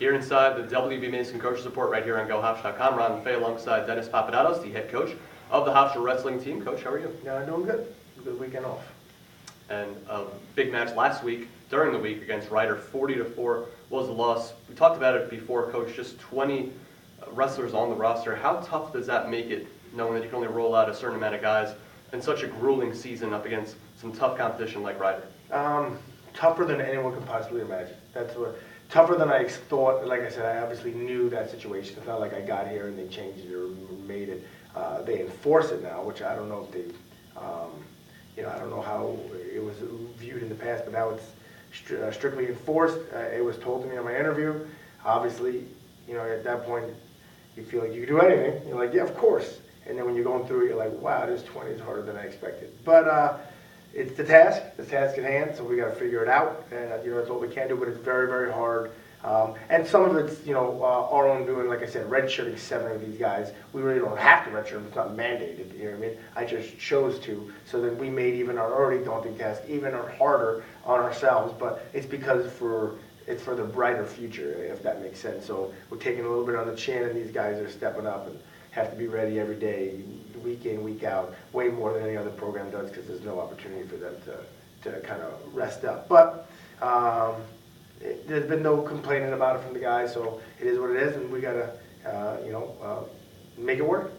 Here inside the WB Mason Coaches Report right here on GoHofstra.com. Ron Fay alongside Dennis Papadatos, the head coach of the Hofstra wrestling team. Coach, how are you? Yeah, doing good. Good weekend off. And a big match last week, during the week, against Ryder. 40-4 was the loss. We talked about it before, Coach, just 20 wrestlers on the roster. How tough does that make it, knowing that you can only roll out a certain amount of guys in such a grueling season up against some tough competition like Ryder? Tougher than anyone could possibly imagine. Tougher than I thought. Like I said, I obviously knew that situation. It's not like I got here and they changed it or made it. They enforce it now, which I don't know if they, I don't know how it was viewed in the past, but now it's strictly enforced. It was told to me in my interview. Obviously, at that point, you feel like you can do anything. You're like, yeah, of course. And then when you're going through it, you're like, wow, this 20 is harder than I expected. But it's the task at hand, so we got to figure it out. And that's what we can do, but it's very, very hard. And some of it's, our own doing. Like I said, redshirting 7 of these guys. We really don't have to redshirt them. It's not mandated. You know what I mean? I just chose to, so that we made even our already daunting task even harder on ourselves. But it's because it's for the brighter future, if that makes sense. So we're taking a little bit on the chin, and these guys are stepping up and have to be ready every day, week in, week out, way more than any other program does, because there's no opportunity for them to kind of rest up. But there's been no complaining about it from the guys, so it is what it is, and we got to, make it work.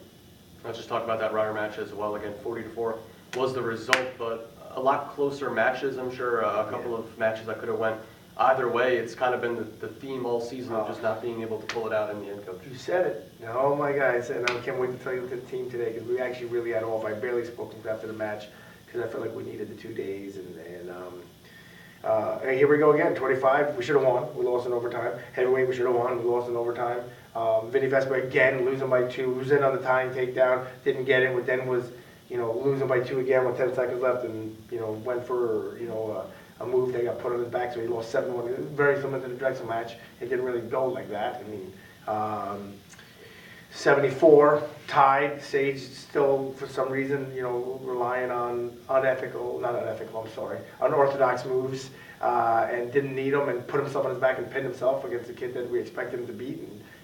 Let's just talk about that Ryder match as well. Again, 40-4 was the result, but a lot closer matches. I'm sure a couple of matches that could have went either way. It's kind of been the theme all season of just not being able to pull it out in the end, Coach. You said it. Oh my guys, and I can't wait to tell you the team today, because we actually really had off. I barely spoke to them after the match because I felt like we needed the 2 days, and here we go again. 25, we should have won. We lost in overtime. Heavyweight, we should have won. We lost in overtime. Vinny Vespa again, losing by 2. Losing on the tying takedown, didn't get it. But then was, losing by 2 again with 10 seconds left, and went for a move. They got put on his back, so he lost 7-1. Very similar to the Drexel match. It didn't really go like that. I mean, 74 tied. Sage still, for some reason, relying on unorthodox moves, and didn't need them, and put himself on his back and pinned himself against a kid that we expected him to beat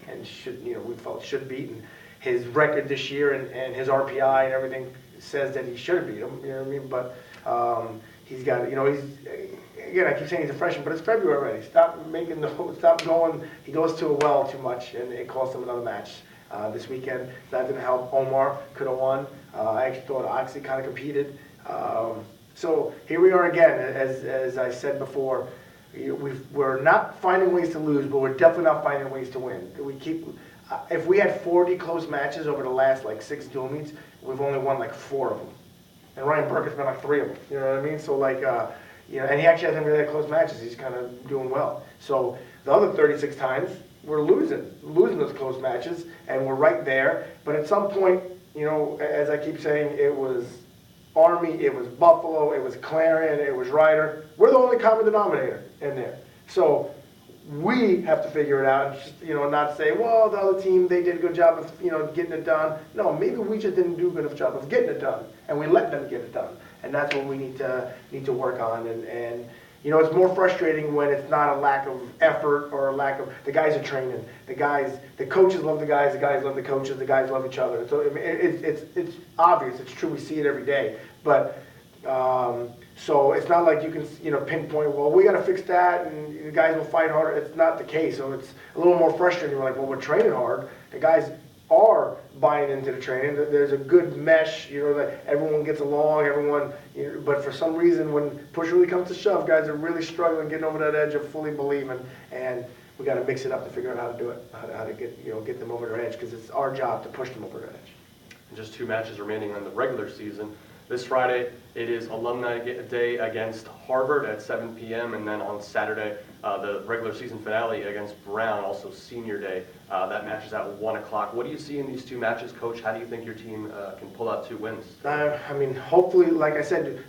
and should, we felt should beat. And his record this year and his RPI and everything says that he should beat him. You know what I mean? But he's got, he's, again, I keep saying he's a freshman, but it's February already. Stop going. He goes to a well too much, and it cost him another match this weekend. That didn't help. Omar could have won. I actually thought Oxy kind of competed. So here we are again. As I said before, we're not finding ways to lose, but we're definitely not finding ways to win. If we had 40 close matches over the last 6 dual meets, we've only won 4 of them. And Ryan Burke has been 3 of them. You know what I mean? So and he actually hasn't really had close matches. He's kind of doing well. So the other 36 times, we're losing those close matches, and we're right there. But at some point, as I keep saying, it was Army, it was Buffalo, it was Clarion, it was Ryder. We're the only common denominator in there. So we have to figure it out, and just, not say, well, the other team, they did a good job of, getting it done. No, maybe we just didn't do a good enough job of getting it done, and we let them get it done. And that's what we need to work on. And it's more frustrating when it's not a lack of effort or a lack of, the guys are training. The coaches love the guys love the coaches, the guys love each other. So it's obvious, it's true, we see it every day. But so it's not like you can pinpoint, well, we got to fix that and the guys will fight harder. It's not the case. So it's a little more frustrating. We're like, well, we're training hard. The guys are buying into the training. There's a good mesh, that everyone gets along, but for some reason when push really comes to shove, guys are really struggling getting over that edge of fully believing, and we got to mix it up to figure out how to do it, how to get them over their edge, because it's our job to push them over their edge. And just 2 matches remaining on the regular season. This Friday, it is Alumni Day against Harvard at 7 p.m. And then on Saturday, the regular season finale against Brown, also Senior Day. That match is at 1 o'clock. What do you see in these 2 matches, Coach? How do you think your team can pull out 2 wins? Hopefully, like I said,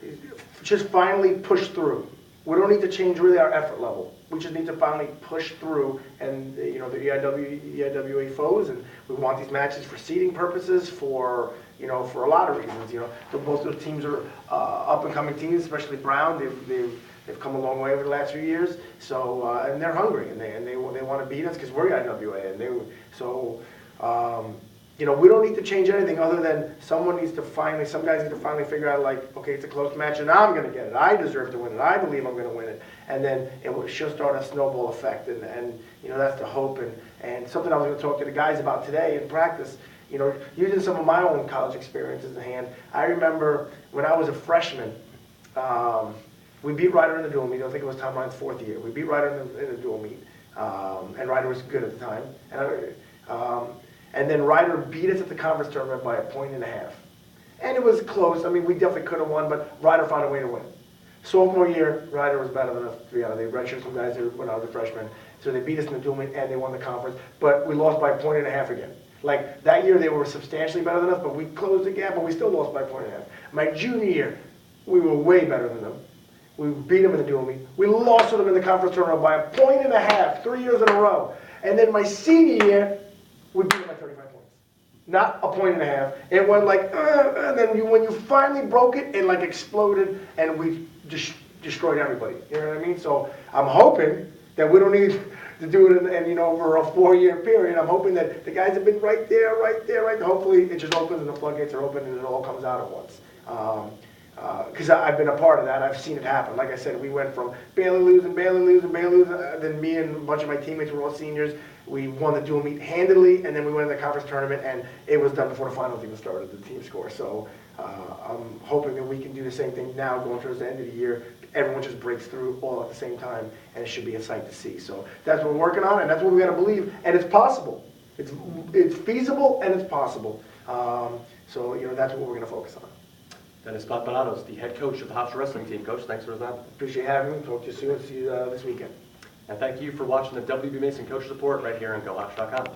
just finally push through. We don't need to change really our effort level. We just need to finally push through, and the EIWA foes, and we want these matches for seeding purposes, for a lot of reasons. Both those teams are up and coming teams, especially Brown. They've They've come a long way over the last few years. So and they're hungry and they want to beat us because we're IWA and you know, we don't need to change anything other than some guys need to finally figure out, like, okay, it's a close match and I'm going to get it. I deserve to win it. I believe I'm going to win it. And then she'll start a snowball effect. And you know, that's the hope. And something I was going to talk to the guys about today in practice, you know, using some of my own college experiences in hand. I remember when I was a freshman, we beat Ryder in the dual meet. I think it was Tom Ryan's 4th year. We beat Ryder in the dual meet. And Ryder was good at the time. And then Ryder beat us at the conference tournament by 1.5 points. And it was close. I mean, we definitely could have won, but Ryder found a way to win. Sophomore year, Ryder was better than us. They redshirted some guys when I was a freshman. So they beat us in the dual meet and they won the conference. But we lost by 1.5 points again. Like, that year they were substantially better than us, but we closed the gap, but we still lost by 1.5 points. My junior year, we were way better than them. We beat them in the dual meet. We lost to them in the conference tournament by 1.5 points, 3 years in a row. And then my senior year, we beat them by 35 points. Not 1.5 points. It went like, and then when you finally broke it, it like exploded, and we just destroyed everybody. You know what I mean? So I'm hoping that we don't need to do it in you know, over a 4-year period. I'm hoping that the guys have been right there. Hopefully it just opens and the floodgates are open and it all comes out at once. Because I've been a part of that. I've seen it happen. Like I said, we went from barely losing. Then me and a bunch of my teammates were all seniors. We won the dual meet handily, and then we went in the conference tournament, and it was done before the finals even started, the team score. So I'm hoping that we can do the same thing now going towards the end of the year. Everyone just breaks through all at the same time, and it should be a sight to see. So that's what we're working on, and that's what we got to believe, and it's possible. It's feasible, and it's possible. So, you know, that's what we're going to focus on. Dennis Papadatos, the head coach of the Hofstra wrestling team. Coach, thanks for that. Appreciate having me. Talk to you soon. See you this weekend. And thank you for watching the WB Mason Coach Report right here on GoHofstra.com.